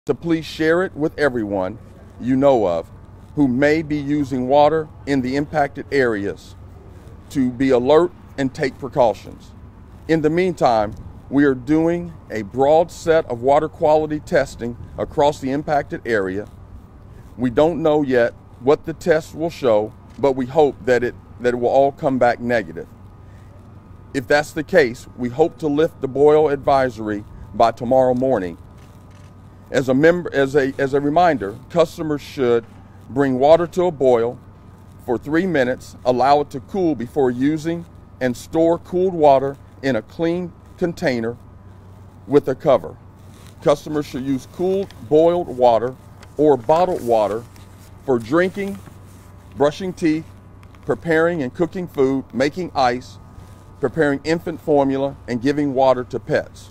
to please share it with everyone you know of who may be using water in the impacted areas to be alert and take precautions. In the meantime, we are doing a broad set of water quality testing across the impacted area. We don't know yet what the tests will show, but we hope that it will all come back negative. If that's the case, we hope to lift the boil advisory by tomorrow morning. As a reminder, customers should bring water to a boil for 3 minutes, allow it to cool before using, and store cooled water in a clean container with a cover. Customers should use cooled boiled water or bottled water for drinking, brushing teeth, preparing and cooking food, making ice, preparing infant formula, and giving water to pets.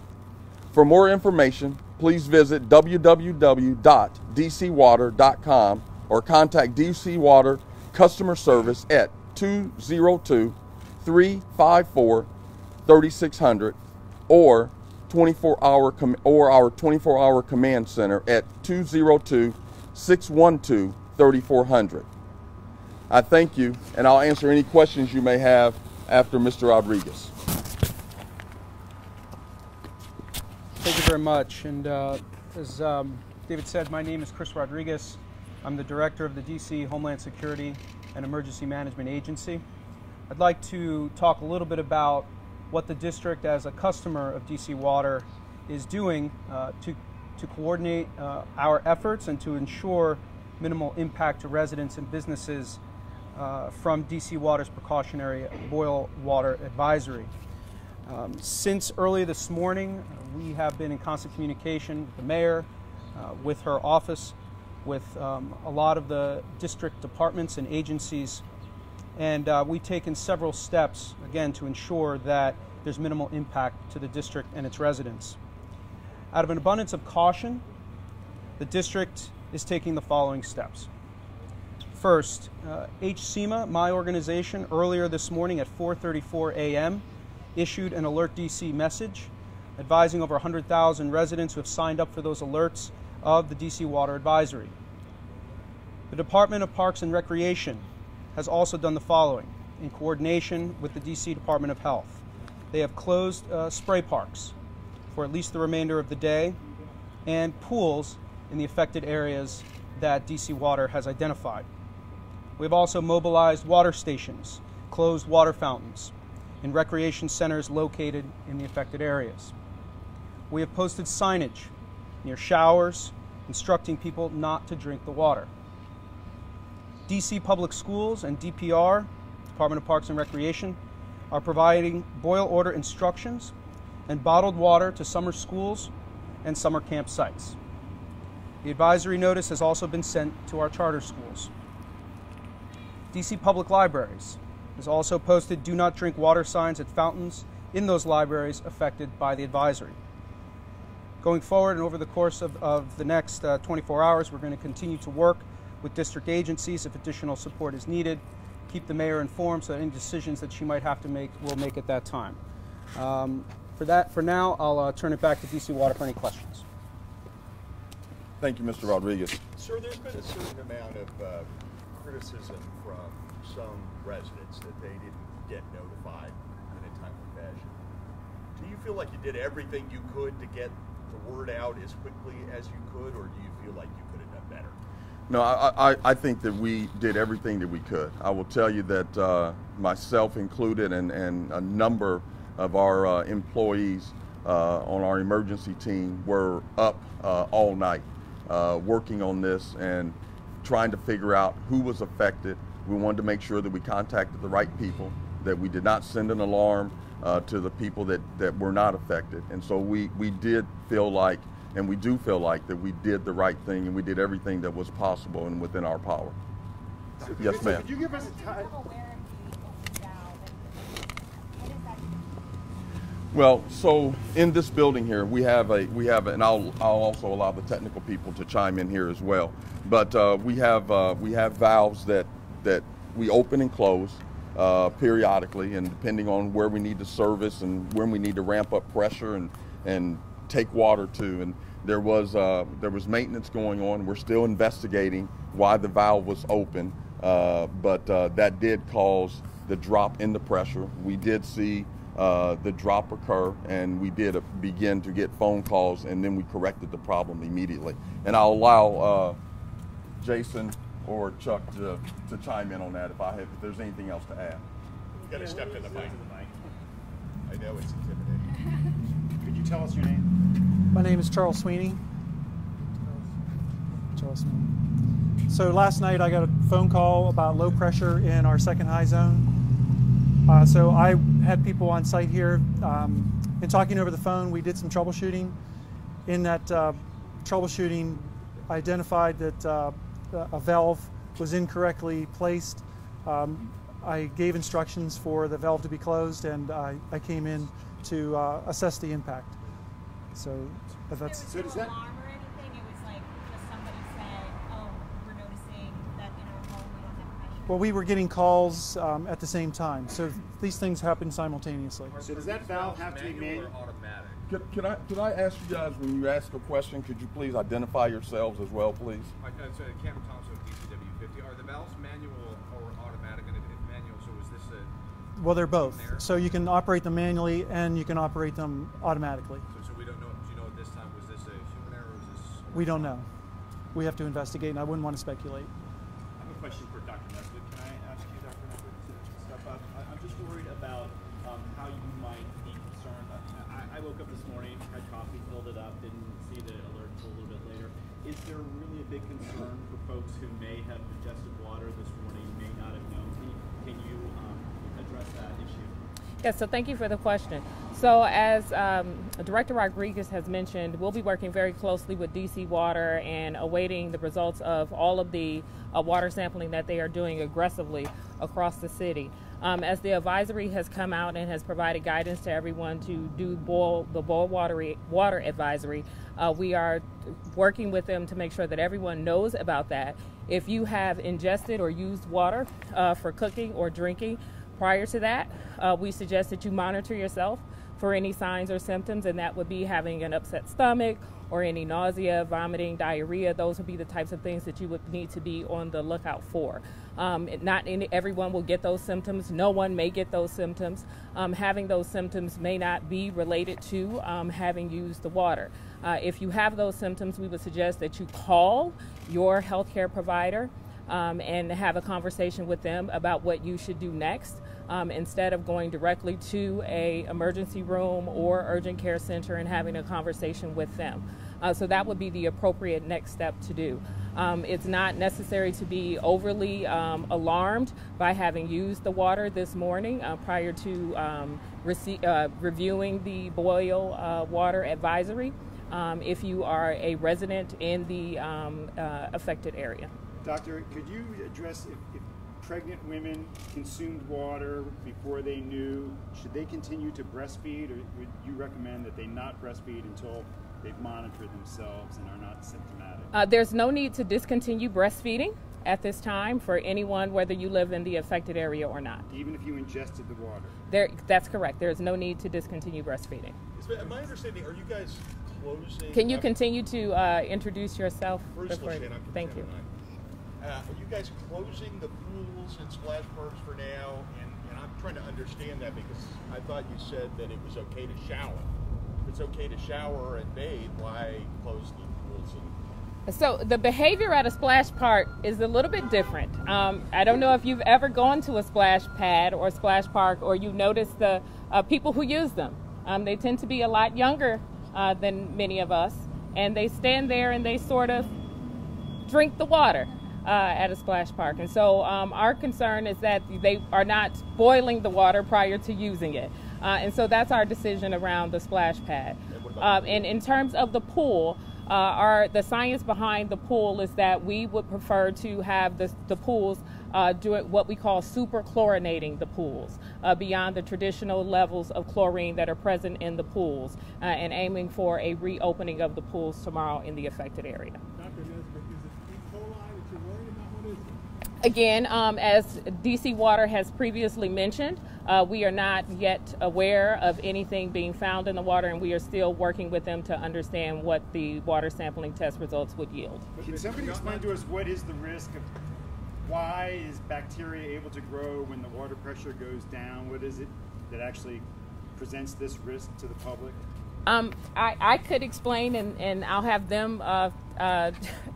For more information, please visit www.dcwater.com or contact DC Water customer service at 202-354-3600 or our 24-hour command center at 202-612-3400. I thank you, and I'll answer any questions you may have after Mr. Rodriguez. Thank you very much. And as David said, my name is Chris Rodriguez. I'm the director of the DC Homeland Security and Emergency Management Agency. I'd like to talk a little bit about what the district as a customer of DC Water is doing to coordinate our efforts and to ensure minimal impact to residents and businesses from DC Water's precautionary boil water advisory. Since early this morning, we have been in constant communication with the mayor, with her office, with a lot of the district departments and agencies, and we've taken several steps, again, to ensure that there's minimal impact to the district and its residents. Out of an abundance of caution, the district is taking the following steps. First, HCEMA, my organization, earlier this morning at 4:34 a.m., issued an Alert DC message advising over 100,000 residents who have signed up for those alerts of the DC Water Advisory. The Department of Parks and Recreation has also done the following in coordination with the DC Department of Health. They have closed spray parks for at least the remainder of the day and pools in the affected areas that DC Water has identified. We've also mobilized water stations, closed water fountains in recreation centers located in the affected areas. We have posted signage near showers instructing people not to drink the water. DC Public Schools and DPR, Department of Parks and Recreation, are providing boil order instructions and bottled water to summer schools and summer camp sites. The advisory notice has also been sent to our charter schools. DC Public Libraries has also posted do not drink water signs at fountains in those libraries affected by the advisory. Going forward and over the course of the next 24 hours, we're going to continue to work with district agencies if additional support is needed, keep the mayor informed so any decisions that she might have to make, we'll make at that time. For now, I'll turn it back to DC Water for any questions. Thank you, Mr. Rodriguez. Sir, there's been a certain amount of criticism from some residents that they didn't get notified in a timely fashion. Do you feel like you did everything you could to get the word out as quickly as you could, or do you feel like you could have done better? No, I think that we did everything that we could. I will tell you that myself included and a number of our employees on our emergency team were up all night working on this and trying to figure out who was affected. We wanted to make sure that we contacted the right people, that we did not send an alarm to the people that were not affected. And so we did feel like, and we do feel like, that we did the right thing and we did everything that was possible and within our power. So yes, ma'am. Could you give us a time? Well, so in this building here, we have, and I'll also allow the technical people to chime in here as well. But we have valves that we open and close periodically, and depending on where we need to service and when we need to ramp up pressure and take water to. And There was maintenance going on. We're still investigating why the valve was open, but that did cause the drop in the pressure. We did see the drop occur, and we did begin to get phone calls, and then we corrected the problem immediately. And I'll allow Jason or Chuck to chime in on that if there's anything else to add. You got to step in the mic. I know it's intimidating. Could you tell us your name? My name is Charles Sweeney. So last night I got a phone call about low pressure in our second high zone. So I had people on site here. In talking over the phone, we did some troubleshooting. In that troubleshooting, I identified that a valve was incorrectly placed. I gave instructions for the valve to be closed, and I came in to assess the impact. So that's. So does that? Alarm or anything? It was like just somebody said, "Oh, we're noticing that in our home we don't have pressure." Well, we were getting calls at the same time, so these things happen simultaneously. So does that valve have to be manual? Could I ask you guys, when you ask a question, could you please identify yourselves as well, please? Cameron Thompson with DCW 50. Are the valves manual or automatic? And if manual, so is this a... Well, they're both. So you can operate them manually and you can operate them automatically. So we don't know, do you know at this time, was this a human error or was this... We don't know. We have to investigate, and I wouldn't want to speculate. I have a question for Dr. Nesbitt. Can I ask you, Dr. Nesbitt, to step up? I'm just worried about how you might be concerned. I woke up this morning, had coffee, filled it up, didn't see the alert until a little bit later. Is there really a big concern for folks who may have ingested water this morning, may not have known? Can you address that issue? Yes, so thank you for the question. So as Director Rodriguez has mentioned, we'll be working very closely with DC Water and awaiting the results of all of the water sampling that they are doing aggressively across the city. As the advisory has come out and has provided guidance to everyone to do the boil water advisory, we are working with them to make sure that everyone knows about that. If you have ingested or used water for cooking or drinking prior to that, we suggest that you monitor yourself for any signs or symptoms, and that would be having an upset stomach or any nausea, vomiting, diarrhea. Those would be the types of things that you would need to be on the lookout for. Everyone will get those symptoms. No one may get those symptoms. Having those symptoms may not be related to having used the water. If you have those symptoms, we would suggest that you call your healthcare provider and have a conversation with them about what you should do next, instead of going directly to an emergency room or urgent care center and having a conversation with them. So that would be the appropriate next step to do. It's not necessary to be overly alarmed by having used the water this morning prior to reviewing the boil water advisory if you are a resident in the affected area. Doctor, could you address if pregnant women consumed water before they knew, should they continue to breastfeed, or would you recommend that they not breastfeed until they've monitored themselves and are not symptomatic? There's no need to discontinue breastfeeding at this time for anyone, whether you live in the affected area or not. Even if you ingested the water? That's correct. There's no need to discontinue breastfeeding. My understanding, are you guys closing? Can you continue to introduce yourself? Bruce Lachey, I'm from Thank you. Channel 9. Are you guys closing the pools and splash parks for now? And I'm trying to understand that because I thought you said that it was okay to shower. If it's okay to shower and bathe, why close the pools? So the behavior at a splash park is a little bit different. I don't know if you've ever gone to a splash pad or splash park, or you've noticed the people who use them. They tend to be a lot younger than many of us, and they stand there and they sort of drink the water at a splash park. And so our concern is that they are not boiling the water prior to using it. And so that's our decision around the splash pad. And in terms of the pool, the science behind the pool is that we would prefer to have the pools do what we call super chlorinating the pools beyond the traditional levels of chlorine that are present in the pools, and aiming for a reopening of the pools tomorrow in the affected area. Dr. Dr. Nesbitt? Is it E. coli that you're worried about? What is it? Again, as DC Water has previously mentioned, we are not yet aware of anything being found in the water, and we are still working with them to understand what the water sampling test results would yield. Can somebody explain to us what is the risk of why is bacteria able to grow when the water pressure goes down? What is it that actually presents this risk to the public? I could explain, and I'll have them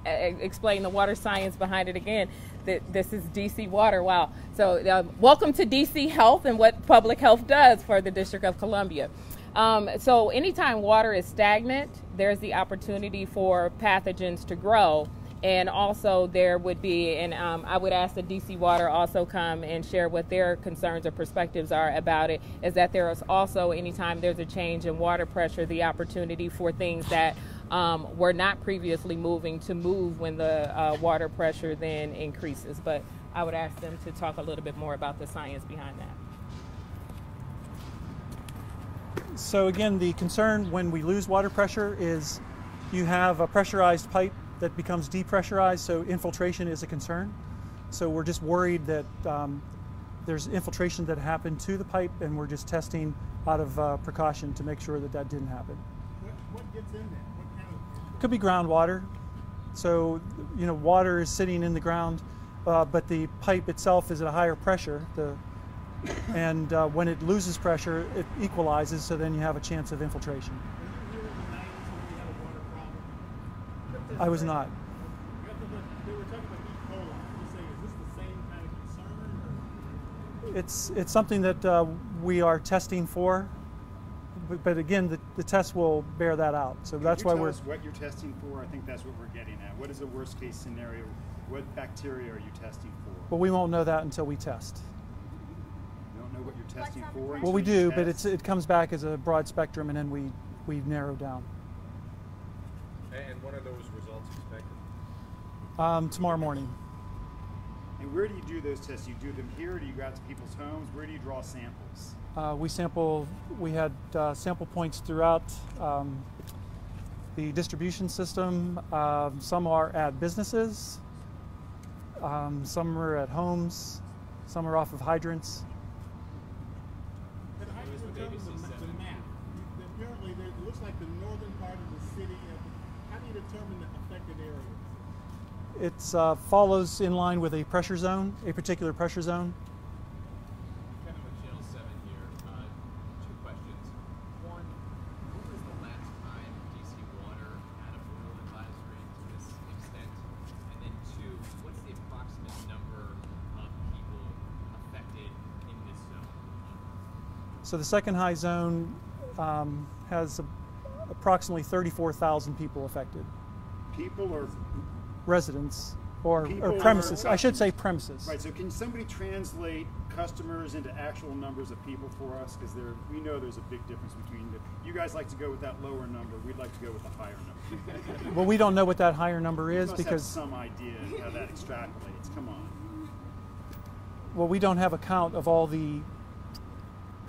explain the water science behind it again. This is DC Water. Wow. So welcome to DC Health and what public health does for the District of Columbia. So anytime water is stagnant, there's the opportunity for pathogens to grow. And also there would be, and I would ask that DC Water also come and share what their concerns or perspectives are about it, is that there is also, anytime there's a change in water pressure, the opportunity for things that were not previously moving to move when the water pressure then increases. But I would ask them to talk a little bit more about the science behind that. So again, the concern when we lose water pressure is you have a pressurized pipe that becomes depressurized, so infiltration is a concern. So we're just worried that there's infiltration that happened to the pipe, and we're just testing out of precaution to make sure that that didn't happen. What gets in there? What kind of? Could be groundwater. So, you know, water is sitting in the ground, but the pipe itself is at a higher pressure. And when it loses pressure, it equalizes, so then you have a chance of infiltration. I was not. They were talking about E. coli. You say, is this the same kind of concern? It's something that we are testing for, but again, the test will bear that out. So that's why we're. Tell us what you're testing for. I think that's what we're getting at. What is the worst case scenario? What bacteria are you testing for? Well, we won't know that until we test. You don't know what you're testing for? Well, we do, but it comes back as a broad spectrum, and then we narrow down. And when are those results expected? Tomorrow morning. And where do you do those tests? Do you do them here, or do you go out to people's homes? Where do you draw samples? We had sample points throughout the distribution system. Some are at businesses, some are at homes, some are off of hydrants. And how do you determine the map? Apparently, it looks like the northern part of the city. How do you determine the affected areas? It follows in line with a pressure zone, a particular pressure zone. Kevin with Channel 7 here. Two questions. One, when was the last time DC Water had a boil advisory to this extent? And then two, what's the approximate number of people affected in this zone? So the second high zone has approximately 34,000 people affected. People or residents or premises. I should say premises. Right. So can somebody translate customers into actual numbers of people for us? Because we know there's a big difference between you guys like to go with that lower number. We'd like to go with the higher number. Well, we don't know what that higher number is you must because have some idea how that extrapolates. Come on. Well, we don't have a count of all the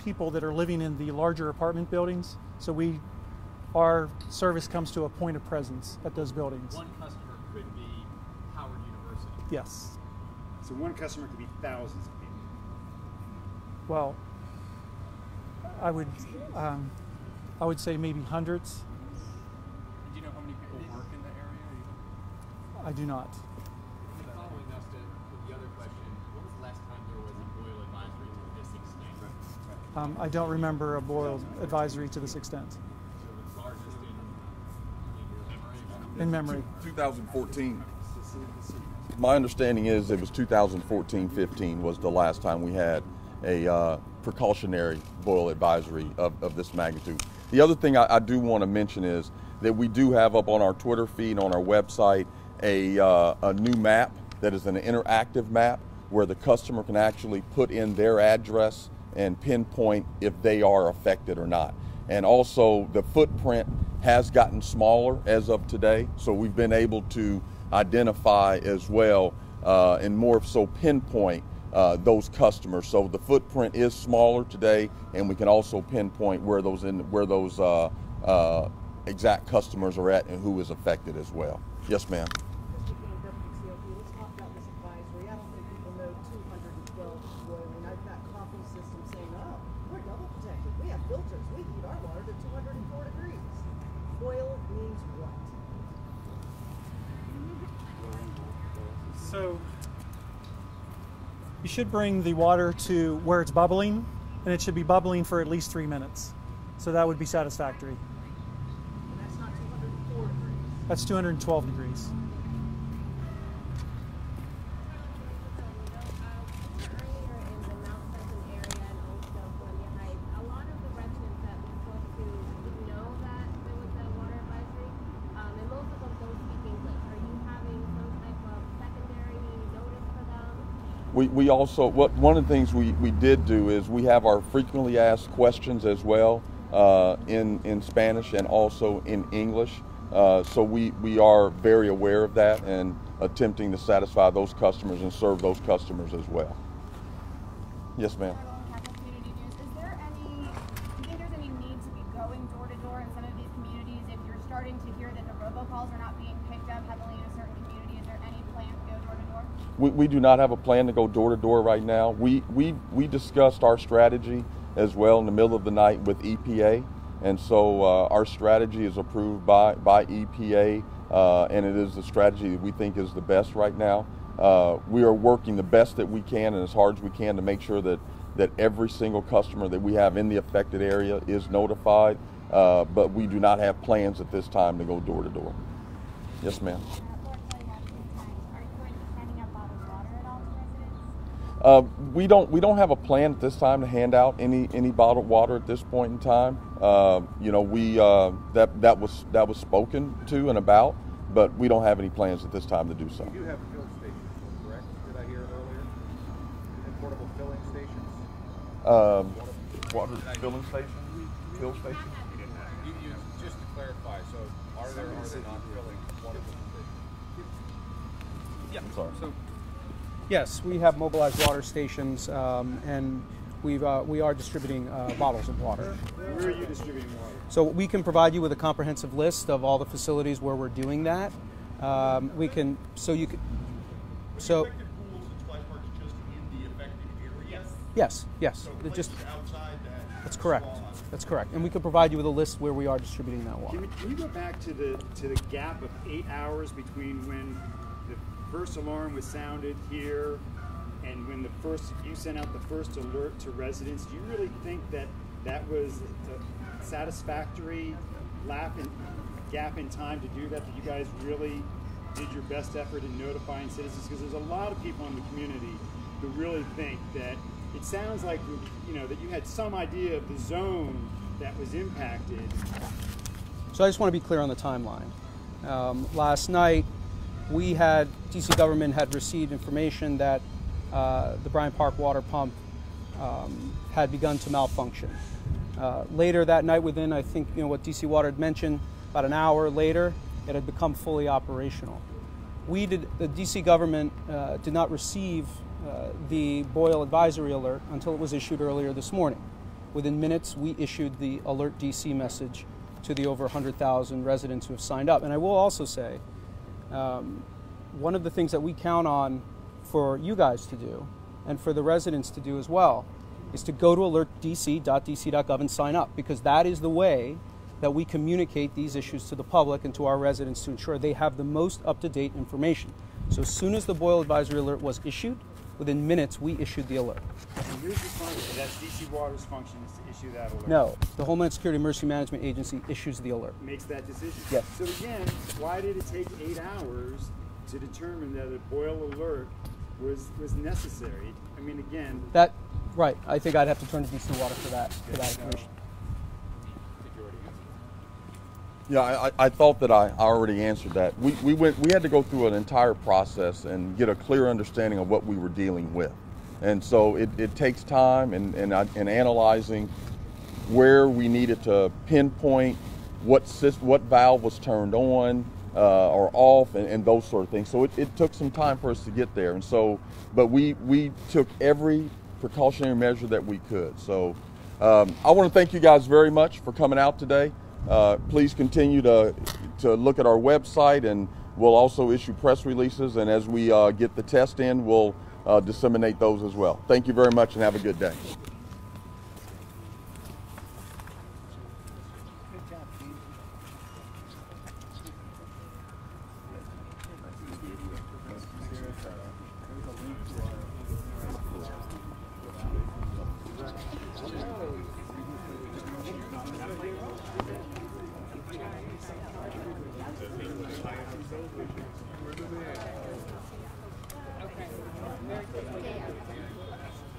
people that are living in the larger apartment buildings. So our service comes to a point of presence at those buildings. One customer could be Howard University. Yes. So one customer could be thousands of people. Well, I would say maybe hundreds. Do you know how many people work in the area? I do not. And following us to the other question, when was the last time there was a boil advisory to this extent? I don't remember a boil advisory to this extent. So the largest in memory. 2014. My understanding is it was 2014-15 was the last time we had a precautionary boil advisory of this magnitude. The other thing I do want to mention is that we do have up on our Twitter feed, on our website, a new map that is an interactive map where the customer can actually put in their address and pinpoint if they are affected or not. And also the footprint has gotten smaller as of today, so we've been able to identify as well and more so pinpoint those customers. So the footprint is smaller today, and we can also pinpoint where those exact customers are at and who is affected as well. Yes, ma'am. Let's talk about this advisory. I don't think people know 212 is boiling. I've got coffee systems saying, oh, we're double protected. We have filters. We heat our water to 204 degrees. Boil means what? So you should bring the water to where it's bubbling, and it should be bubbling for at least 3 minutes. So that would be satisfactory. And that's not 204 degrees. That's 212 degrees. We also, one of the things we did do is we have our frequently asked questions as well in Spanish and also in English. So we are very aware of that and attempting to satisfy those customers and serve those customers as well. Yes, ma'am. Is there any, do you think there's any need to be going door to door in some of these communities if you're starting to hear that the robocalls are not being picked up heavily in a certain community? Is there any plan to go door to door? We do not have a plan to go door to door right now. We discussed our strategy as well in the middle of the night with EPA, and so our strategy is approved by EPA, and it is the strategy that we think is the best right now. We are working the best that we can and as hard as we can to make sure that every single customer that we have in the affected area is notified, but we do not have plans at this time to go door to door. Yes, ma'am. We don't have a plan at this time to hand out any bottled water at this point in time. You know, that was spoken to and about, but we don't have any plans at this time to do so. You do have fill stations, correct? Did I hear earlier? And portable filling stations. Water filling stations, fill stations. You just to clarify. So are they not filling water filling stations? Yeah. I'm sorry. So, yes, we have mobilized water stations, and we are distributing bottles of water. Where are you distributing water? So we can provide you with a comprehensive list of all the facilities where we're doing that. We can, so you could, so. The affected pools and splash parks just in the affected area? Yes. So It just, outside that. that's correct. That's correct. And we can provide you with a list where we are distributing that water. Can you go back to the gap of 8 hours between when the first alarm was sounded here and when you sent out the first alert to residents? Do you really think that was a satisfactory gap in time to do that you guys really did your best effort in notifying citizens? Because there's a lot of people in the community who really think that it sounds like, you know, that you had some idea of the zone that was impacted. So I just want to be clear on the timeline. Last night, DC government had received information that the Bryant Park water pump had begun to malfunction. Later that night, within, I think, you know, what DC Water had mentioned, about an hour later, it had become fully operational. The DC government did not receive the boil advisory alert until it was issued earlier this morning. Within minutes, we issued the Alert DC message to the over 100,000 residents who have signed up. And I will also say, one of the things that we count on for you guys to do and for the residents to do as well is to go to alertdc.dc.gov and sign up, because that is the way that we communicate these issues to the public and to our residents to ensure they have the most up-to-date information. So as soon as the boil advisory alert was issued, within minutes we issued the alert. And who's responsible? That's DC Water's function is to issue that alert. No, the Homeland Security Emergency Management Agency issues the alert. Makes that decision. Yes. So again, why did it take 8 hours to determine that a boil alert was necessary? I mean, again. Right. I think I'd have to turn to DC Water for that information. Yeah, I thought that I already answered that. We had to go through an entire process and get a clear understanding of what we were dealing with, and so it takes time and analyzing where we needed to pinpoint what valve was turned on or off and those sort of things. So it took some time for us to get there, and so but we took every precautionary measure that we could. So I want to thank you guys very much for coming out today. Please continue to look at our website and We'll also issue press releases, and as we get the test in, we'll disseminate those as well. Thank you very much and have a good day.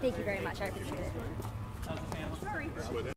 Thank you very much. I appreciate it. Sorry.